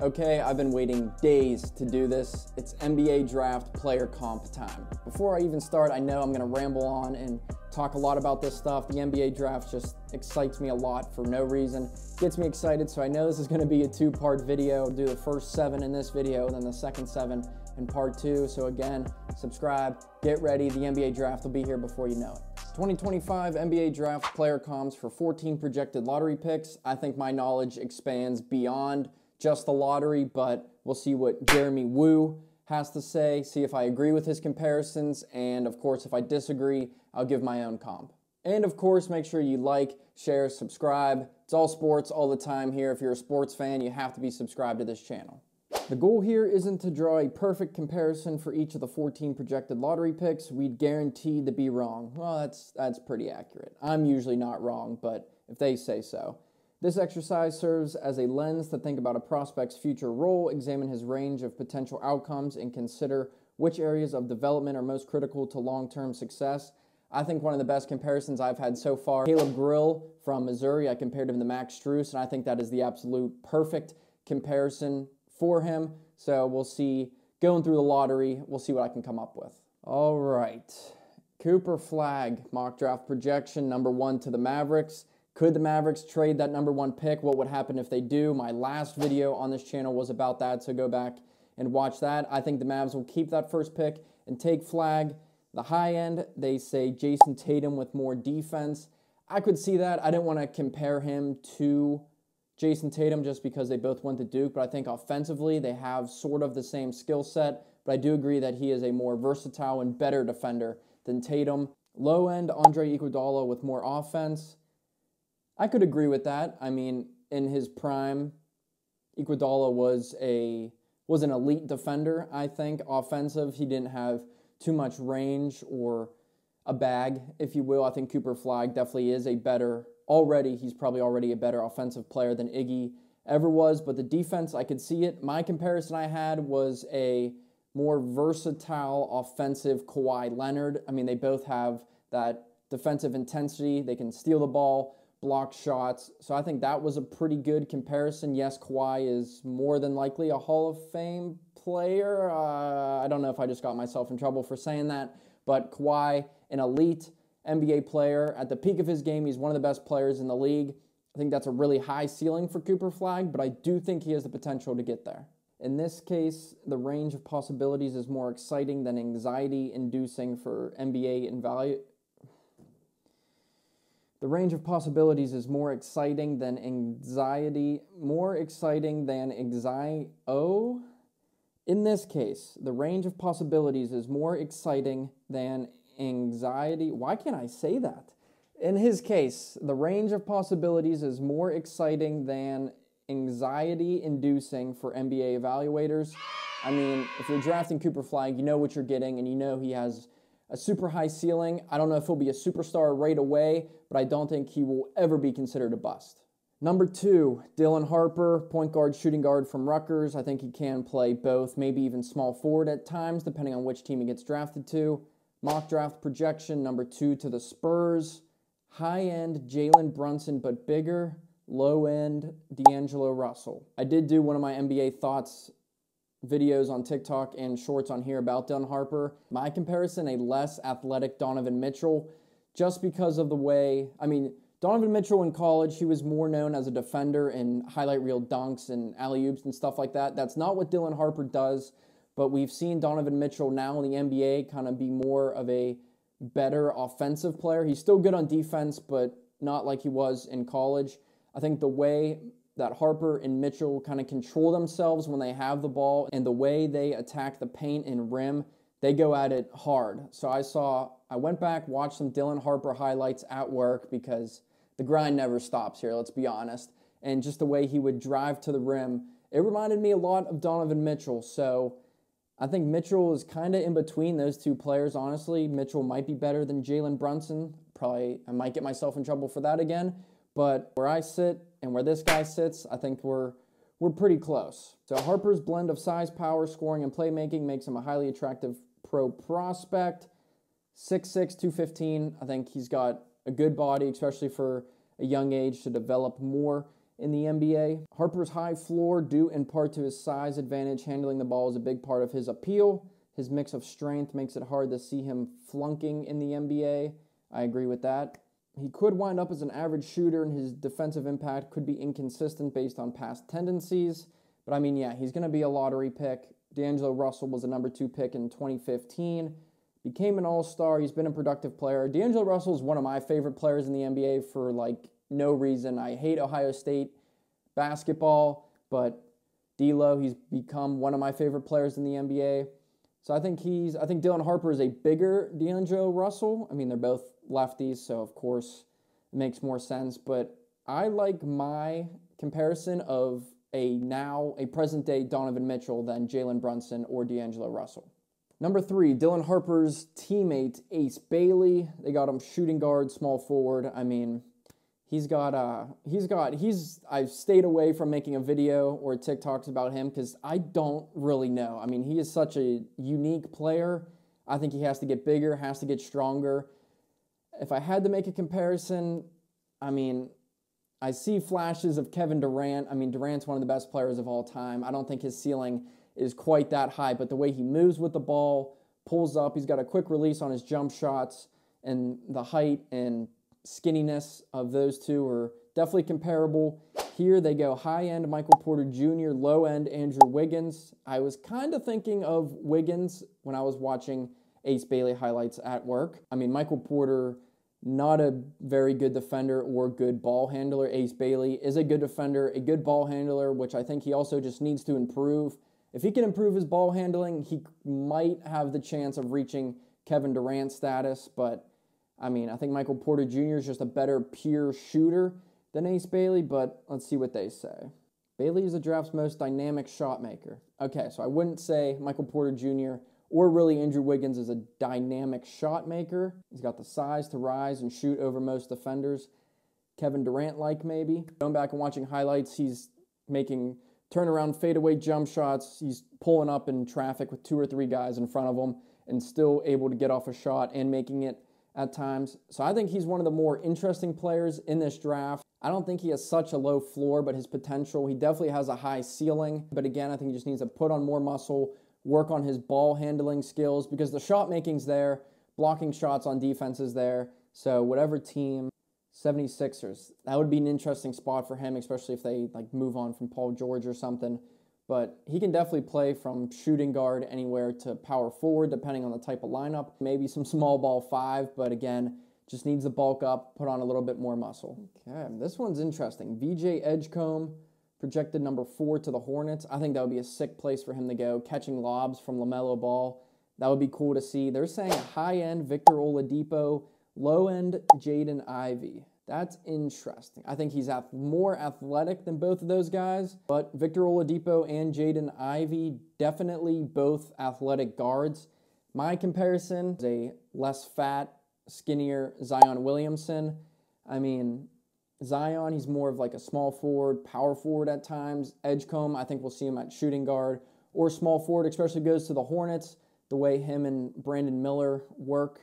Okay, I've been waiting days to do this. It's NBA draft player comp time. Before I even start, I know I'm gonna ramble on and talk a lot about this stuff. The NBA draft just excites me a lot for no reason. Gets me excited, so I know this is gonna be a two-part video. I'll do the first 7 in this video, and then the second 7 in part 2. So again, subscribe, get ready. The NBA draft will be here before you know it. 2025 NBA draft player comps for 14 projected lottery picks. I think my knowledge expands beyond just the lottery, but we'll see what Jeremy Woo has to say, see if I agree with his comparisons, and of course, if I disagree, I'll give my own comp. And of course, make sure you like, share, subscribe. It's all sports all the time here. If you're a sports fan, you have to be subscribed to this channel. The goal here isn't to draw a perfect comparison for each of the 14 projected lottery picks. We'd guaranteed to be wrong. Well, that's pretty accurate. I'm usually not wrong, but if they say so. This exercise serves as a lens to think about a prospect's future role, examine his range of potential outcomes, and consider which areas of development are most critical to long-term success. I think one of the best comparisons I've had so far, Caleb Grill from Missouri, I compared him to Max Strus, and I think that is the absolute perfect comparison for him. So we'll see, going through the lottery, we'll see what I can come up with. All right, Cooper Flagg, mock draft projection, #1 to the Mavericks. Could the Mavericks trade that #1 pick? What would happen if they do? My last video on this channel was about that, so go back and watch that. I think the Mavs will keep that first pick and take Flagg. The high end, they say Jason Tatum with more defense. I could see that. I didn't want to compare him to Jason Tatum just because they both went to Duke, but I think offensively they have sort of the same skill set, but I do agree that he is a more versatile and better defender than Tatum. Low end, Andre Iguodala with more offense. I could agree with that. I mean, in his prime, Iguodala was an elite defender, I think, offensive. He didn't have too much range or a bag, if you will. I think Cooper Flagg definitely is he's probably already a better offensive player than Iggy ever was, but the defense, I could see it. My comparison I had was a more versatile offensive Kawhi Leonard. I mean, they both have that defensive intensity. They can steal the ball, block shots. So I think that was a pretty good comparison. Yes, Kawhi is more than likely a Hall of Fame player. I don't know if I just got myself in trouble for saying that, but Kawhi, an elite NBA player. At the peak of his game, he's one of the best players in the league. I think that's a really high ceiling for Cooper Flagg, but I do think he has the potential to get there. In this case, the range of possibilities is more exciting than anxiety-inducing for NBA and value. The range of possibilities is more exciting than anxiety. In this case, the range of possibilities is more exciting than anxiety. Why can't I say that? In his case, the range of possibilities is more exciting than anxiety-inducing for NBA evaluators. I mean, if you're drafting Cooper Flagg, you know what you're getting, and you know he has a super high ceiling. I don't know if he'll be a superstar right away, but I don't think he will ever be considered a bust. #2, Dylan Harper, point guard, shooting guard from Rutgers. I think he can play both, maybe even small forward at times, depending on which team he gets drafted to. Mock draft projection, #2 to the Spurs. High-end, Jalen Brunson, but bigger. Low-end, D'Angelo Russell. I did do one of my NBA thoughts videos on TikTok and shorts on here about Dylan Harper. My comparison, a less athletic Donovan Mitchell, just because of the way, Donovan Mitchell in college, he was more known as a defender and highlight reel dunks and alley-oops and stuff like that. That's not what Dylan Harper does, but we've seen Donovan Mitchell now in the NBA kind of be more of a better offensive player. He's still good on defense, but not like he was in college. I think the way that Harper and Mitchell kind of control themselves when they have the ball and the way they attack the paint and rim, they go at it hard. So I went back, watched some Dylan Harper highlights at work because the grind never stops here, let's be honest. And just the way he would drive to the rim, it reminded me a lot of Donovan Mitchell. So I think Mitchell is kind of in between those two players, honestly. Mitchell might be better than Jalen Brunson. I might get myself in trouble for that again. But where I sit and where this guy sits, I think we're pretty close. So Harper's blend of size, power, scoring, and playmaking makes him a highly attractive pro prospect. 6'6", 215. I think he's got a good body, especially for a young age, to develop more in the NBA. Harper's high floor, due in part to his size advantage, handling the ball is a big part of his appeal. His mix of strength makes it hard to see him flunking in the NBA. I agree with that. He could wind up as an average shooter, and his defensive impact could be inconsistent based on past tendencies. But I mean, yeah, he's going to be a lottery pick. D'Angelo Russell was a number 2 pick in 2015. Became an all-star. He's been a productive player. D'Angelo Russell is one of my favorite players in the NBA for, no reason. I hate Ohio State basketball, but D'Lo, he's become one of my favorite players in the NBA. So I think Dylan Harper is a bigger D'Angelo Russell. I mean, they're both lefties, so of course it makes more sense. But I like my comparison of a present-day Donovan Mitchell than Jalen Brunson or D'Angelo Russell. Number 3, Dylan Harper's teammate, Ace Bailey. They got him shooting guard, small forward. I mean, I've stayed away from making a video or TikToks about him because I don't really know. I mean, he is such a unique player. I think he has to get bigger, has to get stronger. If I had to make a comparison, I mean, I see flashes of Kevin Durant. I mean, Durant's one of the best players of all time. I don't think his ceiling is quite that high, but the way he moves with the ball, pulls up, he's got a quick release on his jump shots, and the height and skinniness of those two are definitely comparable. Here they go high-end Michael Porter Jr., low-end Andrew Wiggins. I was kind of thinking of Wiggins when I was watching Ace Bailey highlights at work. I mean, Michael Porter, not a very good defender or good ball handler. Ace Bailey is a good defender, a good ball handler, which I think he also just needs to improve. If he can improve his ball handling, he might have the chance of reaching Kevin Durant status, but I mean, I think Michael Porter Jr. is just a better pure shooter than Ace Bailey, but let's see what they say. Bailey is the draft's most dynamic shot maker. Okay, so I wouldn't say Michael Porter Jr. or really Andrew Wiggins is a dynamic shot maker. He's got the size to rise and shoot over most defenders. Kevin Durant-like maybe. Going back and watching highlights, he's making turnaround fadeaway jump shots. He's pulling up in traffic with 2 or 3 guys in front of him and still able to get off a shot and making it at times. So I think he's one of the more interesting players in this draft. I don't think he has such a low floor, but his potential, he definitely has a high ceiling. But again, I think he just needs to put on more muscle, work on his ball handling skills, because the shot making's there, blocking shots on defense is there. So whatever team, 76ers, that would be an interesting spot for him, especially if they move on from Paul George or something. But he can definitely play from shooting guard anywhere to power forward, depending on the type of lineup. Maybe some small ball 5, but again, just needs to bulk up, put on a little bit more muscle. Okay, this one's interesting. VJ Edgecombe, projected number 4 to the Hornets. I think that would be a sick place for him to go, catching lobs from LaMelo Ball. That would be cool to see. They're saying high-end Victor Oladipo, low-end Jaden Ivey. That's interesting. I think he's more athletic than both of those guys, but Victor Oladipo and Jaden Ivey, definitely both athletic guards. My comparison is a less fat, skinnier Zion Williamson. I mean, Zion, he's more of a small forward, power forward at times. Edgecombe, I think we'll see him at shooting guard or small forward, especially goes to the Hornets. The way him and Brandon Miller work,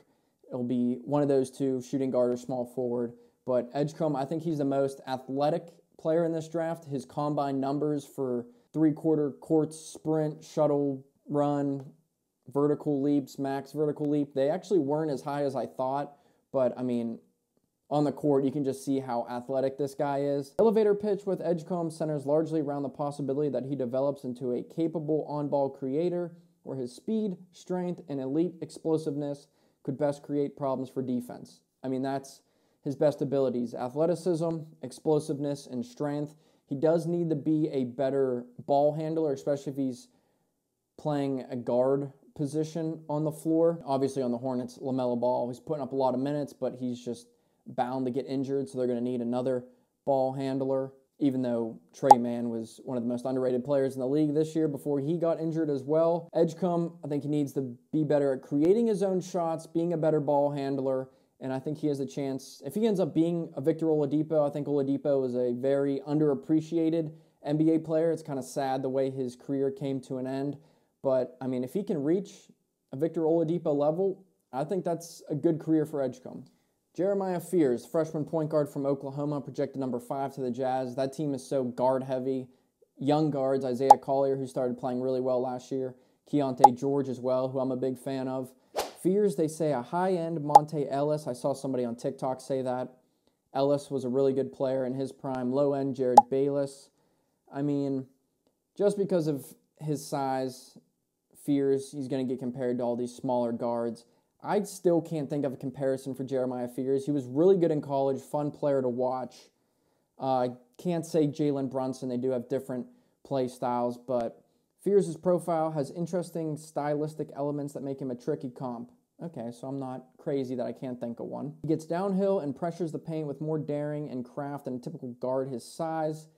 it'll be one of those two, shooting guard or small forward. But Edgecombe, I think he's the most athletic player in this draft. His combine numbers for three-quarter court sprint, shuttle run, vertical leaps, max vertical leap, they actually weren't as high as I thought. But, I mean, on the court, you can just see how athletic this guy is. Elevator pitch with Edgecombe centers largely around the possibility that he develops into a capable on-ball creator where his speed, strength, and elite explosiveness could best create problems for defense. I mean, that's his best abilities: athleticism, explosiveness, and strength. He does need to be a better ball handler, especially if he's playing a guard position on the floor. Obviously on the Hornets, LaMelo Ball, he's putting up a lot of minutes, but he's just bound to get injured, so they're going to need another ball handler, even though Trey Mann was one of the most underrated players in the league this year before he got injured as well. Edgecombe, I think he needs to be better at creating his own shots, being a better ball handler, and I think he has a chance. If he ends up being a Victor Oladipo, I think Oladipo is a very underappreciated NBA player. It's kind of sad the way his career came to an end. But, I mean, if he can reach a Victor Oladipo level, I think that's a good career for Edgecombe. Jeremiah Fears, freshman point guard from Oklahoma, projected number 5 to the Jazz. That team is so guard heavy. Young guards, Isaiah Collier, who started playing really well last year. Keontae George as well, who I'm a big fan of. Fears, they say a high-end Monte Ellis. I saw somebody on TikTok say that. Ellis was a really good player in his prime. Low-end Jared Bayless. I mean, just because of his size, Fears, he's going to get compared to all these smaller guards. I still can't think of a comparison for Jeremiah Fears. He was really good in college, fun player to watch. I can't say Jalen Brunson. They do have different play styles, but Fears' profile has interesting stylistic elements that make him a tricky comp. Okay, so I'm not crazy that I can't think of one. He gets downhill and pressures the paint with more daring and craft than a typical guard his size,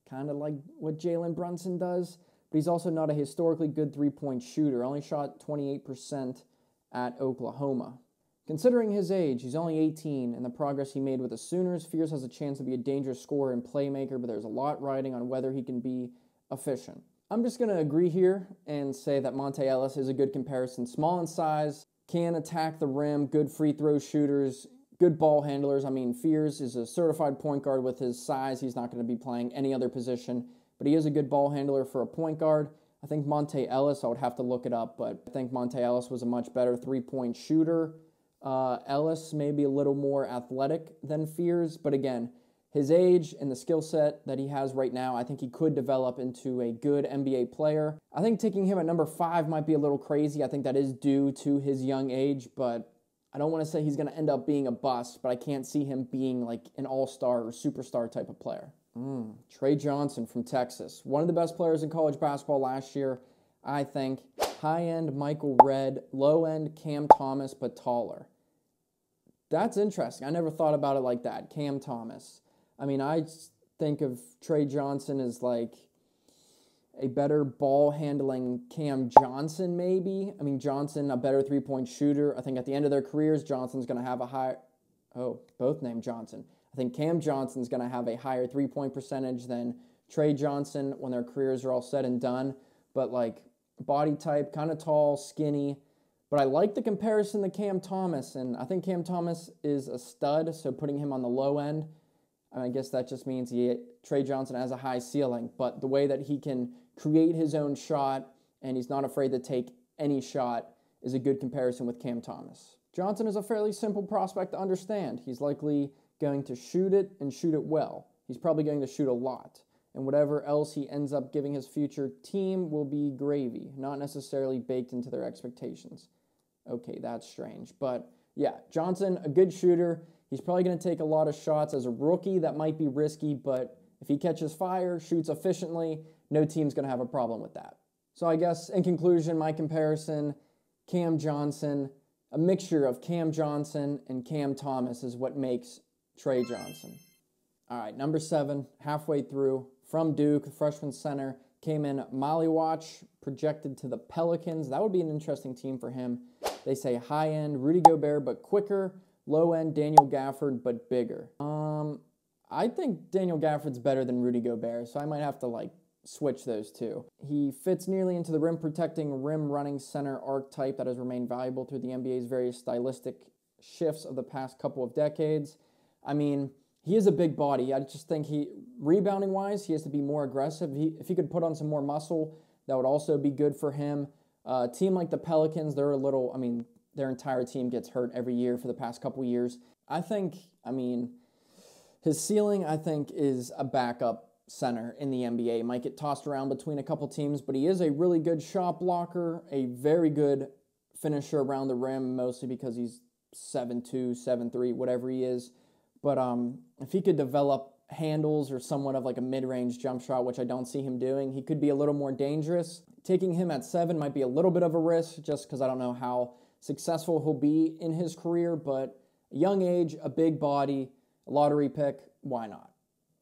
kind of like what Jalen Brunson does, but he's also not a historically good three-point shooter. Only shot 28% at Oklahoma. Considering his age, he's only 18, and the progress he made with the Sooners, Fears has a chance to be a dangerous scorer and playmaker, but there's a lot riding on whether he can be efficient. I'm just going to agree here and say that Monte Ellis is a good comparison. Small in size, can attack the rim, good free throw shooters, good ball handlers. I mean, Fears is a certified point guard with his size. He's not going to be playing any other position, but he is a good ball handler for a point guard. I think Monte Ellis, I would have to look it up, but I think Monte Ellis was a much better three-point shooter. Ellis may be a little more athletic than Fears, but again, his age and the skill set that he has right now, I think he could develop into a good NBA player. I think taking him at number 5 might be a little crazy. I think that is due to his young age, but I don't want to say he's going to end up being a bust, but I can't see him being like an all-star or superstar type of player. Tre Johnson from Texas. One of the best players in college basketball last year, I think. High-end Michael Redd, low-end Cam Thomas, but taller. That's interesting. I never thought about it like that. Cam Thomas. I mean, I think of Tre Johnson as like a better ball-handling Cam Johnson, maybe. I mean, Johnson, a better three-point shooter. I think at the end of their careers, Johnson's going to have a high... Oh, both named Johnson. I think Cam Johnson's going to have a higher three-point percentage than Tre Johnson when their careers are all said and done. But, like, body type, kind of tall, skinny. But I like the comparison to Cam Thomas, and I think Cam Thomas is a stud, so putting him on the low end, I guess that just means Tre Johnson has a high ceiling. But the way that he can create his own shot, and he's not afraid to take any shot, is a good comparison with Cam Thomas. Johnson is a fairly simple prospect to understand. He's likely going to shoot it and shoot it well. He's probably going to shoot a lot. And whatever else he ends up giving his future team will be gravy, not necessarily baked into their expectations. Okay, that's strange. But yeah, Johnson, a good shooter. He's probably going to take a lot of shots as a rookie. That might be risky, but if he catches fire, shoots efficiently, no team's going to have a problem with that. So I guess in conclusion, my comparison, Cam Johnson, a mixture of Cam Johnson and Cam Thomas is what makes Tre Johnson. All right, number 7, halfway through, from Duke, freshman center, Khaman Maluach, projected to the Pelicans. That would be an interesting team for him. They say high-end Rudy Gobert, but quicker. Low-end Daniel Gafford, but bigger. I think Daniel Gafford's better than Rudy Gobert, so I might have to, switch those two. He fits nearly into the rim-protecting, rim-running center archetype that has remained valuable through the NBA's various stylistic shifts of the past couple of decades. I mean, he is a big body. I just think rebounding-wise, he has to be more aggressive. If he could put on some more muscle, that would also be good for him. A team like the Pelicans, their entire team gets hurt every year for the past couple years. His ceiling, is a backup center in the NBA. Might get tossed around between a couple teams, but he is a really good shot blocker, a very good finisher around the rim, mostly because he's 7'2", 7'3", whatever he is. But if he could develop handles or somewhat of a mid-range jump shot, which I don't see him doing, he could be a little more dangerous. Taking him at 7 might be a little bit of a risk just because I don't know how successful he'll be in his career, but a young age, a big body, a lottery pick, why not?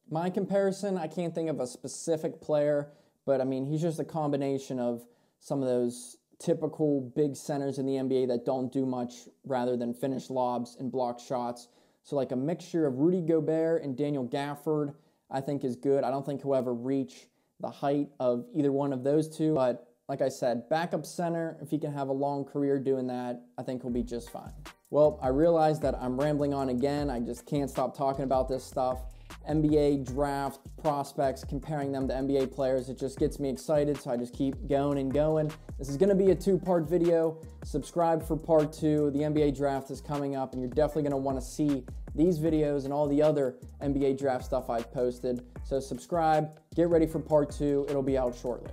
My comparison, I can't think of a specific player, but he's just a combination of some of those typical big centers in the NBA that don't do much rather than finish lobs and block shots. So a mixture of Rudy Gobert and Daniel Gafford, I think is good. I don't think he'll ever reach the height of either one of those two, but like I said, backup center, if he can have a long career doing that, I think he'll be just fine. Well, I realize that I'm rambling on again. I just can't stop talking about this stuff. NBA draft prospects, comparing them to NBA players, it just gets me excited, so I just keep going and going. This is going to be a two-part video. Subscribe for part 2. The NBA draft is coming up, and you're definitely going to want to see these videos and all the other NBA draft stuff I've posted. So subscribe, get ready for part 2. It'll be out shortly.